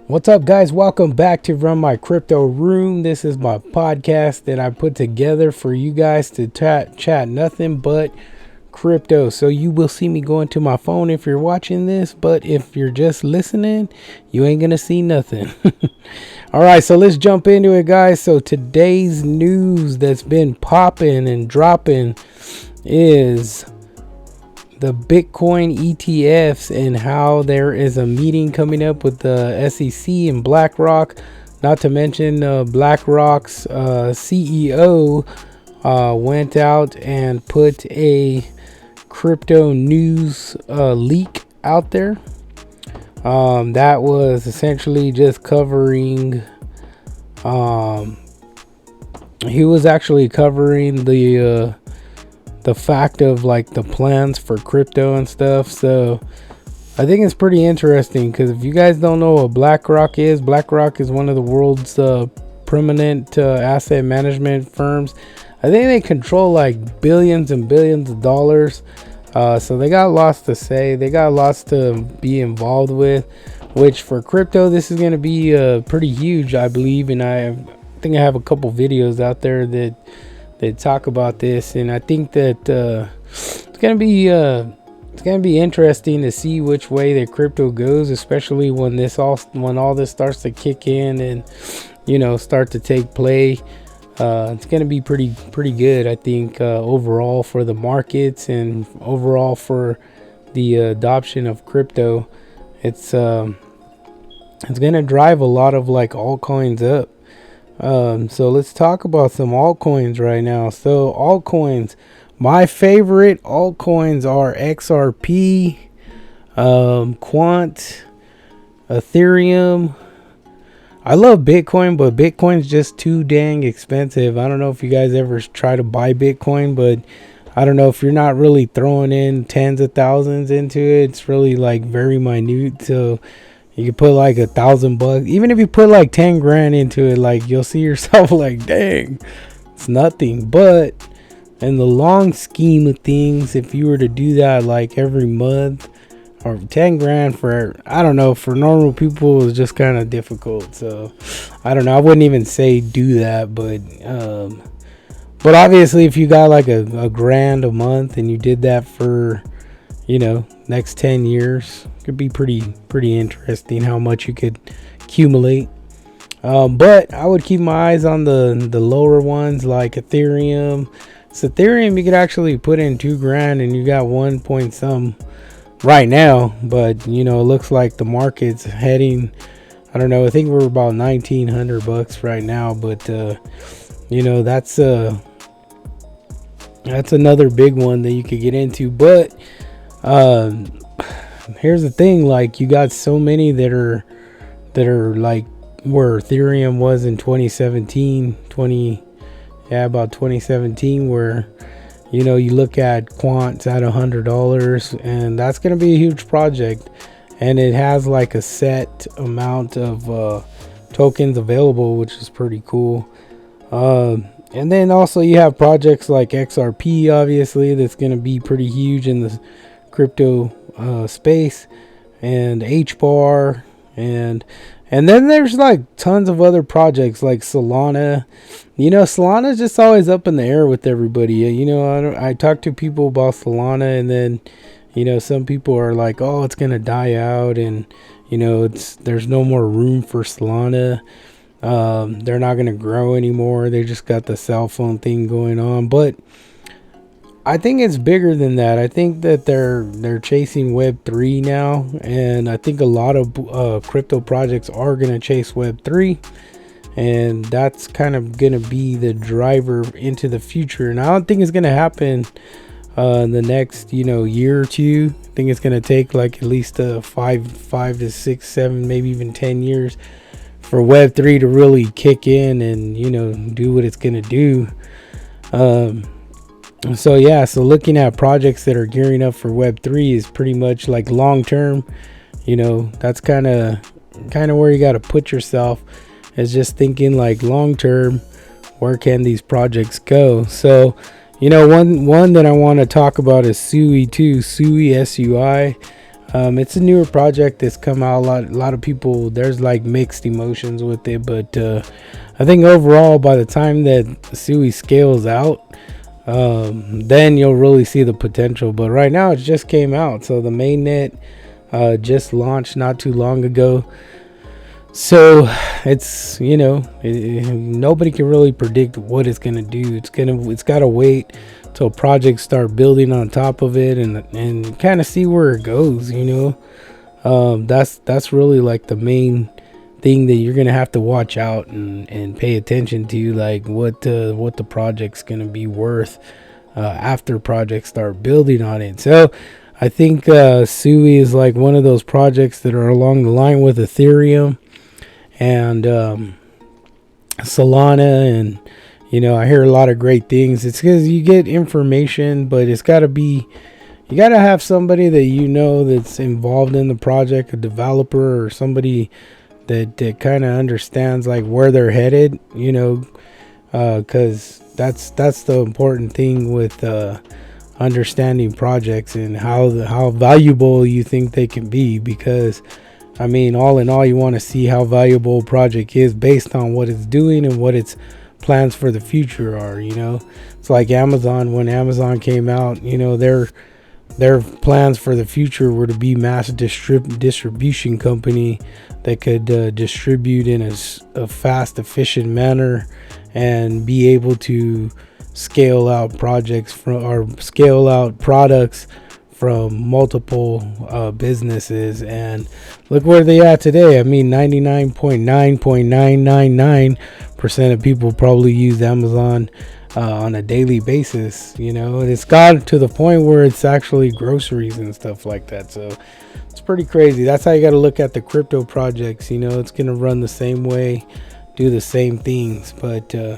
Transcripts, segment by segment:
What's up, guys? Welcome back to Run My Crypto Room. This is my podcast that I put together for you guys to chat nothing but crypto. So you will see me go into my phone if you're watching this, but if you're just listening, you ain't gonna see nothing. All right, so let's jump into it, guys. So today's news that's been popping and dropping is the Bitcoin ETFs and how there is a meeting coming up with the SEC and BlackRock. Not to mention BlackRock's CEO went out and put a crypto news leak out there. That was essentially just covering. He was actually covering the fact of like the plans for crypto and stuff. So I think it's pretty interesting because if you guys don't know what BlackRock is one of the world's prominent asset management firms. I think they control like billions and billions of dollars. So they got lots to say. They got lots to be involved with, which for crypto, this is going to be pretty huge, I believe. And I think I have a couple videos out there that talk about this, and I think that it's gonna be interesting to see which way the crypto goes, especially when all this starts to kick in and start to take play. It's gonna be pretty good, I think, overall for the markets and overall for the adoption of crypto. It's gonna drive a lot of like altcoins up. So let's talk about some altcoins right now. So altcoins, my favorite altcoins are XRP, Quant, Ethereum. I love Bitcoin, but Bitcoin's just too dang expensive. I don't know if you guys ever try to buy Bitcoin, but I don't know if you're not really throwing in tens of thousands into it. It's really like very minute. So you can put like $1,000, even if you put like 10 grand into it, like you'll see yourself like, dang, it's nothing. But in the long scheme of things, if you were to do that like every month, or 10 grand for, I don't know, for normal people is just kind of difficult. So I don't know. I wouldn't even say do that, but obviously if you got like a grand a month and you did that for, next 10 years, could be pretty interesting how much you could accumulate. But I would keep my eyes on the lower ones like Ethereum. So Ethereum, you could actually put in 2 grand and you got 1 point some right now. But it looks like the market's heading, I don't know, I think we're about $1,900 right now. But that's another big one that you could get into. But here's the thing, like you got so many that are like where Ethereum was in 2017, about 2017, where you look at Quant's at $100, and that's going to be a huge project, and it has like a set amount of tokens available, which is pretty cool. And then also you have projects like XRP, obviously, that's going to be pretty huge in the crypto space, and HBAR, and then there's like tons of other projects like Solana. Solana's just always up in the air with everybody. I talk to people about Solana, and then some people are like, oh, it's gonna die out, and there's no more room for Solana. They're not gonna grow anymore. They just got the cell phone thing going on. But I think it's bigger than that. I think that they're chasing Web3 now, and I think a lot of crypto projects are gonna chase Web3, and that's kind of gonna be the driver into the future. And I don't think it's gonna happen in the next year or two. I think it's gonna take like at least 5 to 6, 7, maybe even 10 years for Web3 to really kick in and do what it's gonna do. So looking at projects that are gearing up for Web3 is pretty much like long term. That's kind of where you got to put yourself, is just thinking like long term, where can these projects go? So one that I want to talk about is Sui too. Sui, SUI. It's a newer project that's come out. A lot of people, there's like mixed emotions with it, but I think overall, by the time that Sui scales out, then you'll really see the potential. But right now, it just came out, so the mainnet just launched not too long ago. So it's, nobody can really predict what it's gonna do. It's gotta wait till projects start building on top of it and kind of see where it goes. That's really like the main thing that you're gonna have to watch out and pay attention to, like what the project's gonna be worth after projects start building on it. So I think Sui is like one of those projects that are along the line with Ethereum and Solana, and I hear a lot of great things. It's because you get information, but you gotta have somebody that that's involved in the project, a developer or somebody that kind of understands like where they're headed, because that's the important thing with understanding projects and how valuable you think they can be. Because I mean, all in all, you want to see how valuable a project is based on what it's doing and what its plans for the future are. It's like Amazon. When Amazon came out, their plans for the future were to be mass distribution company that could distribute in a fast, efficient manner and be able to scale out scale out products from multiple businesses. And look where they are today. I mean, 99.9.999% of people probably use Amazon on a daily basis, and it's gotten to the point where it's actually groceries and stuff like that. So it's pretty crazy. That's how you got to look at the crypto projects. It's going to run the same way, do the same things. But so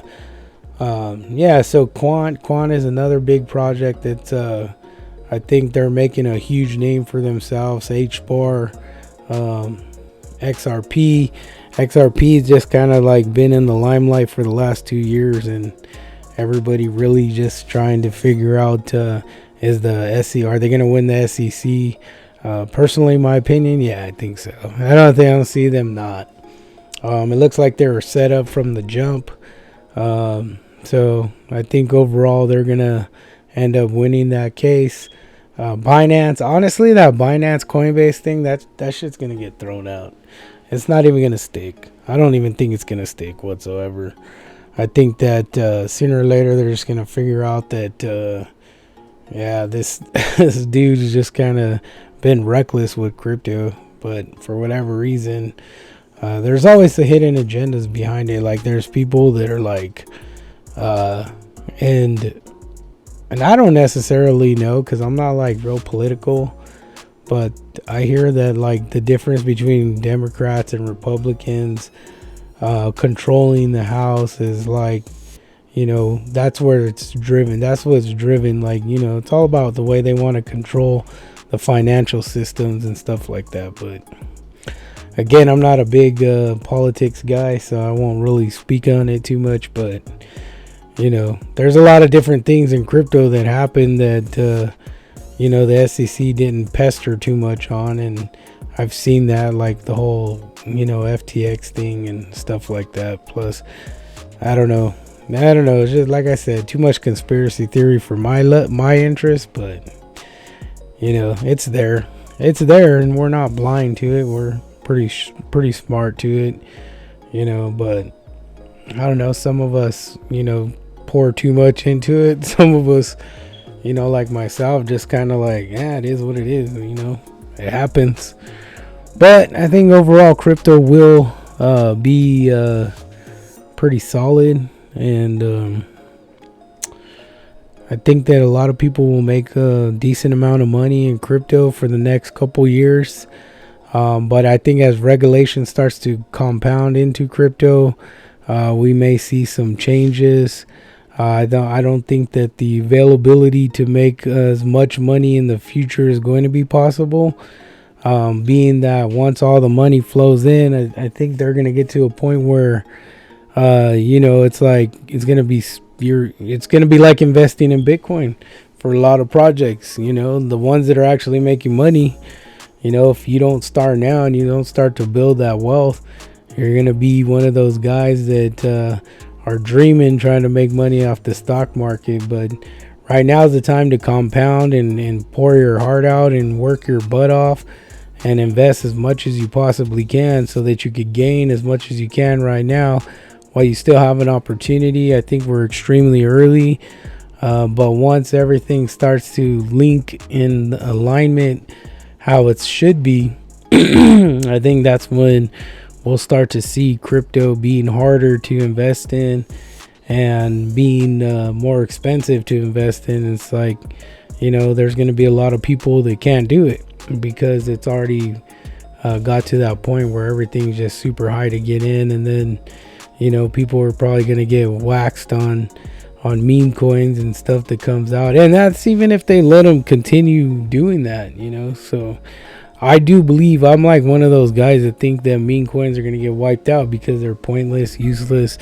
Quant is another big project that's I think they're making a huge name for themselves. HBAR, XRP has just kind of like been in the limelight for the last 2 years, and everybody really just trying to figure out is the SEC, are they going to win the SEC? Personally, my opinion, yeah, I think so. I don't see them not. It looks like they were set up from the jump. So I think overall they're going to end up winning that case. Binance, honestly, that Binance Coinbase thing, that shit's going to get thrown out. It's not even going to stick. I don't even think it's going to stick whatsoever. I think that sooner or later they're just going to figure out that, this this dude has just kind of been reckless with crypto. But for whatever reason, there's always the hidden agendas behind it. Like there's people that are like, and I don't necessarily know because I'm not like real political, but I hear that like the difference between Democrats and Republicans controlling the House is like, that's where it's driven. That's what's driven. Like, it's all about the way they want to control the financial systems and stuff like that. But again, I'm not a big politics guy, so I won't really speak on it too much. But there's a lot of different things in crypto that happened that the SEC didn't pester too much on, and I've seen that, like the whole FTX thing and stuff like that. Plus, I don't know. It's just like I said, too much conspiracy theory for my interest. But it's there, and we're not blind to it. We're pretty smart to it, But I don't know. Some of us, pour too much into it. Some of us, like myself, just kind of like, it is what it is. It happens. But I think overall crypto will be pretty solid, and I think that a lot of people will make a decent amount of money in crypto for the next couple years. But I think as regulation starts to compound into crypto, we may see some changes. I don't think that the availability to make as much money in the future is going to be possible. Being that once all the money flows in, I think they're going to get to a point where, it's like it's going to be like investing in Bitcoin for a lot of projects. The ones that are actually making money, if you don't start now and you don't start to build that wealth, you're going to be one of those guys that are dreaming, trying to make money off the stock market. But right now is the time to compound and pour your heart out and work your butt off and invest as much as you possibly can so that you could gain as much as you can right now while you still have an opportunity. I think we're extremely early, but once everything starts to link in alignment how it should be, I think that's when we'll start to see crypto being harder to invest in and being more expensive to invest in. It's like, there's going to be a lot of people that can't do it because it's already got to that point where everything's just super high to get in. And then, people are probably going to get waxed on meme coins and stuff that comes out. And that's even if they let them continue doing that, So I do believe I'm like one of those guys that think that meme coins are going to get wiped out because they're pointless, useless.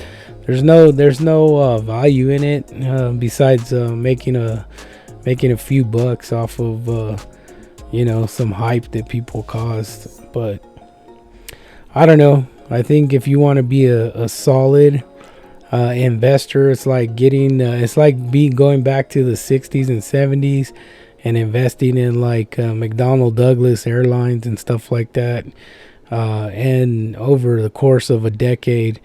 There's no value in it besides making a few bucks off of some hype that people caused. But I don't know. I think if you want to be a solid investor, it's like going back to the 60s and 70s and investing in like McDonnell Douglas Airlines and stuff like that. And over the course of a decade,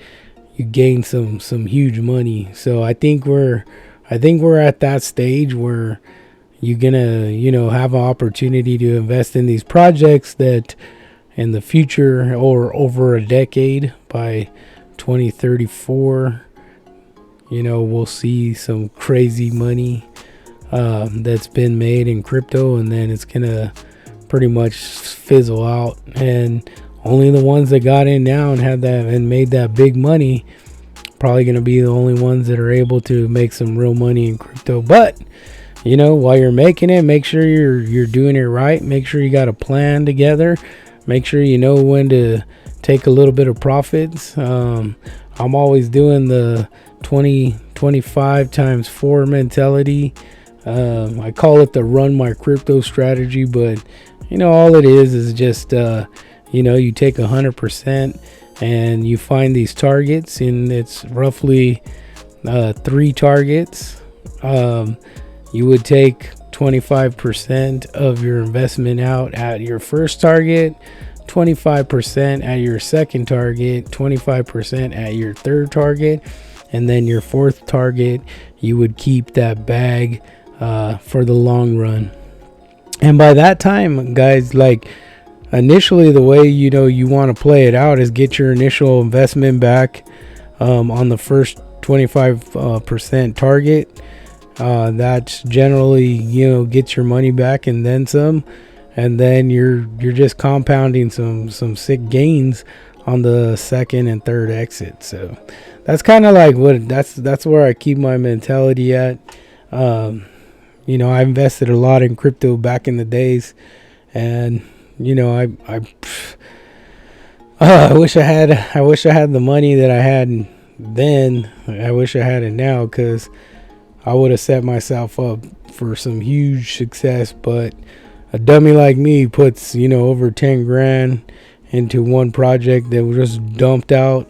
you gain some huge money. So I think we're at that stage where you're gonna have an opportunity to invest in these projects that in the future or over a decade, by 2034, we'll see some crazy money that's been made in crypto, and then it's gonna pretty much fizzle out, and only the ones that got in now and had that and made that big money probably gonna be the only ones that are able to make some real money in crypto. But while you're making it, make sure you're doing it right. Make sure you got a plan together. Make sure you know when to take a little bit of profits. I'm always doing the 20-25 times 4 mentality. I call it the run my crypto strategy, but all it is just you take 100% and you find these targets, and it's roughly 3 targets. You would take 25% of your investment out at your first target, 25% at your second target, 25% at your third target, and then your fourth target, you would keep that bag for the long run. And by that time, guys, like initially the way you want to play it out is get your initial investment back on the first 25% target. That's generally gets your money back and then some, and then you're just compounding some sick gains on the second and third exit. So that's kind of like that's where I keep my mentality at. I invested a lot in crypto back in the days, and I wish I had the money that I had then. I wish I had it now, because I would have set myself up for some huge success. But a dummy like me puts over 10 grand into one project that was just dumped out,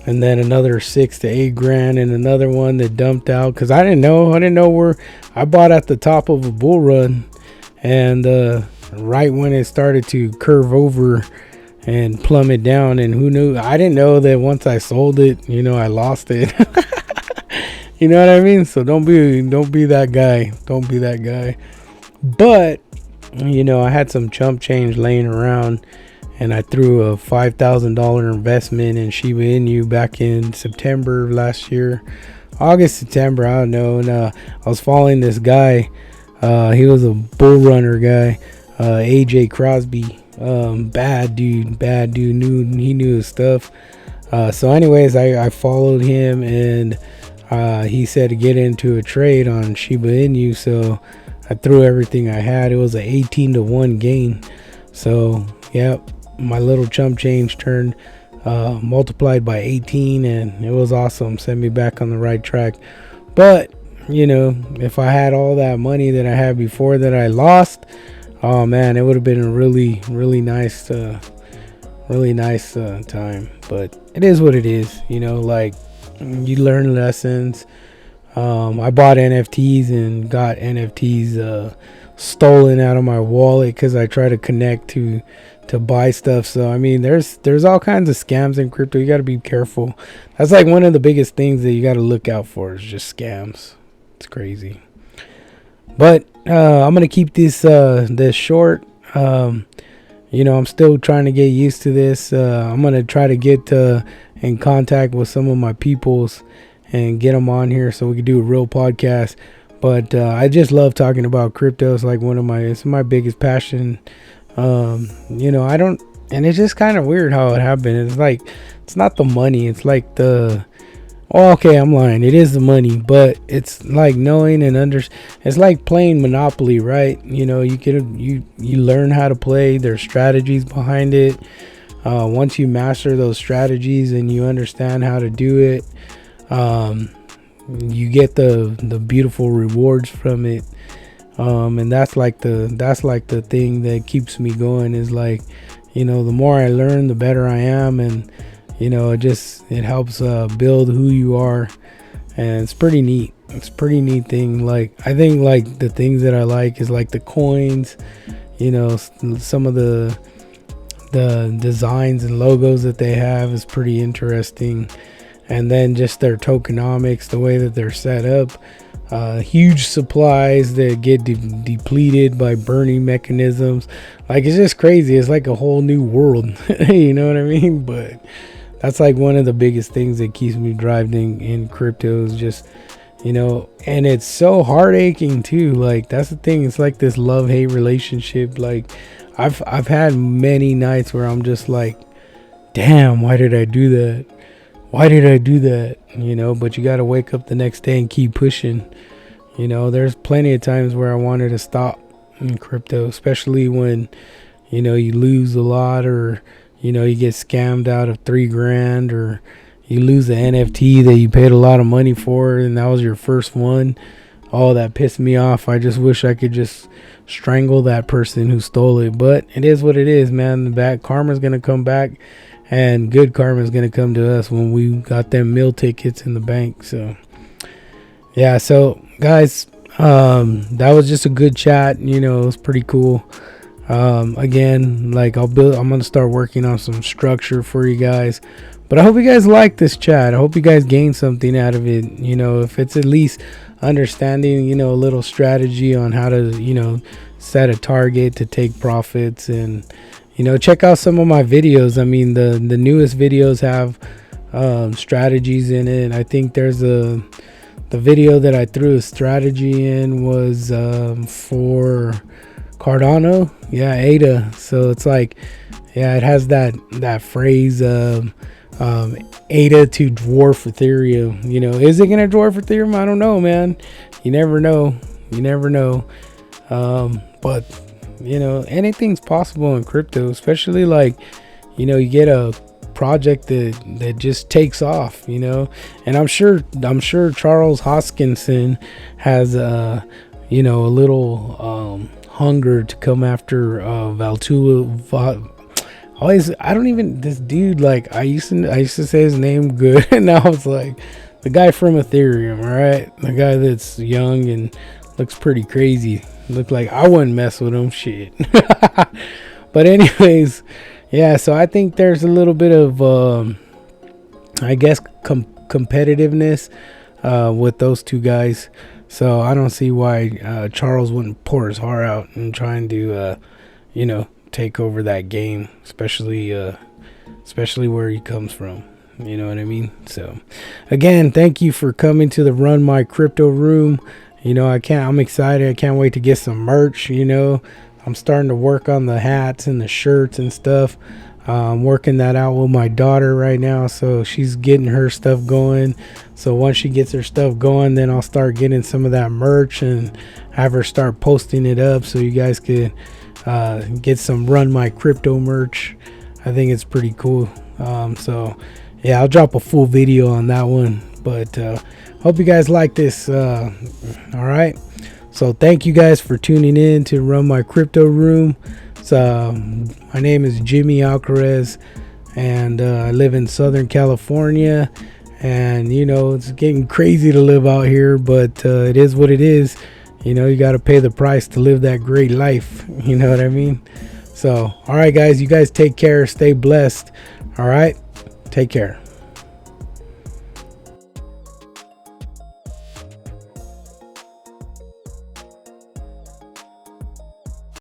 and then another 6 to 8 grand in another one that dumped out, because I didn't know where I bought at the top of a bull run, and right when it started to curve over and plummet down, and who knew? I didn't know that once I sold it, I lost it. You know what I mean? So don't be that guy. Don't be that guy. But I had some chump change laying around, and I threw a $5,000 investment in Shiba Inu back in September of last year, September, I don't know. And I was following this guy. He was a bull runner guy, AJ Crosby. Bad dude. He knew his stuff. So anyways, I followed him, and he said to get into a trade on Shiba Inu, so I threw everything I had. It was an 18-1 gain. So yeah, my little chump change turned multiplied by 18, and it was awesome. Set me back on the right track. But if I had all that money that I had before that I lost, Oh man, it would have been a really nice time. But it is what it is, you know. Like, you learn lessons. I bought NFTs and got NFTs stolen out of my wallet because I try to connect to buy stuff. So I mean, there's all kinds of scams in crypto. You got to be careful. That's like one of the biggest things that you got to look out for is just scams. It's crazy. But I'm gonna keep this short. You know, I'm still trying to get used to this. I'm gonna try to get in contact with some of my peoples and get them on here so we can do a real podcast. But I just love talking about crypto. It's like it's my biggest passion. You know, and it's just kind of weird how it happened. It's like, it's not the money. It's like okay, I'm lying. It is the money, but it's like knowing and it's like playing Monopoly, right? You know, you learn how to play. There's strategies behind it. Once you master those strategies and you understand how to do it, you get the beautiful rewards from it. And that's like the thing that keeps me going, is like, you know, the more I learn, the better I am. And you know, it helps build who you are, and it's pretty neat. It's a pretty neat thing. Like, I think like the things that I like is like the coins, you know, some of the designs and logos that they have is pretty interesting. And then just their tokenomics, the way that they're set up, huge supplies that get depleted by burning mechanisms. Like, it's just crazy. It's like a whole new world. You know what I mean? But that's like one of the biggest things that keeps me driving in crypto, is just, you know, and it's so heartaching too. Like, that's the thing. It's like this love-hate relationship. Like, I've had many nights where I'm just like, damn, why did I do that? Why did I do that? You know, but you got to wake up the next day and keep pushing. You know, there's plenty of times where I wanted to stop in crypto, especially when, you know, you lose a lot, or you know, you get scammed out of $3,000, or you lose the NFT that you paid a lot of money for, and that was your first one. Oh, that pissed me off. I just wish I could just strangle that person who stole it. But it is what it is, man. The bad karma's gonna come back, and good karma is gonna come to us when we got them meal tickets in the bank. So yeah, so guys, that was just a good chat. You know, it was pretty cool. Again, like I'm gonna start working on some structure for you guys, but I hope you guys like this chat. I hope you guys gain something out of it. You know, if it's at least understanding, you know, a little strategy on how to, you know, set a target to take profits. And you know, check out some of my videos. I mean, the newest videos have strategies in it. I think there's the video that I threw a strategy in was for Cardano, yeah, ADA. So it's like, yeah, it has that phrase ADA to dwarf Ethereum. You know, is it gonna dwarf Ethereum? I don't know, man. You never know. But you know, anything's possible in crypto, especially like, you know, you get a project that just takes off, you know. And I'm sure Charles Hoskinson has you know, a little hunger to come after Valtula. This dude, like, I used to say his name good, and now it's like the guy from Ethereum, all right, the guy that's young and looks pretty crazy. Look like I wouldn't mess with him, shit. But anyways, yeah, so I think there's a little bit of I guess competitiveness with those two guys. So I don't see why Charles wouldn't pour his heart out and trying to you know, take over that game, especially where he comes from. You know what I mean? So again, thank you for coming to the Run My Crypto Room. You know, I'm excited. I can't wait to get some merch. You know, I'm starting to work on the hats and the shirts and stuff. I'm working that out with my daughter right now, so she's getting her stuff going. So once she gets her stuff going, then I'll start getting some of that merch and have her start posting it up so you guys could get some Run My Crypto merch. I think it's pretty cool. So yeah, I'll drop a full video on that one. But hope you guys like this. All right. So thank you guys for tuning in to Run My Crypto Room. So my name is Jimmy Alcarez, and I live in Southern California. And you know, it's getting crazy to live out here, but it is what it is. You know, you got to pay the price to live that great life. You know what I mean? So all right guys, you guys take care, stay blessed. All right, take care.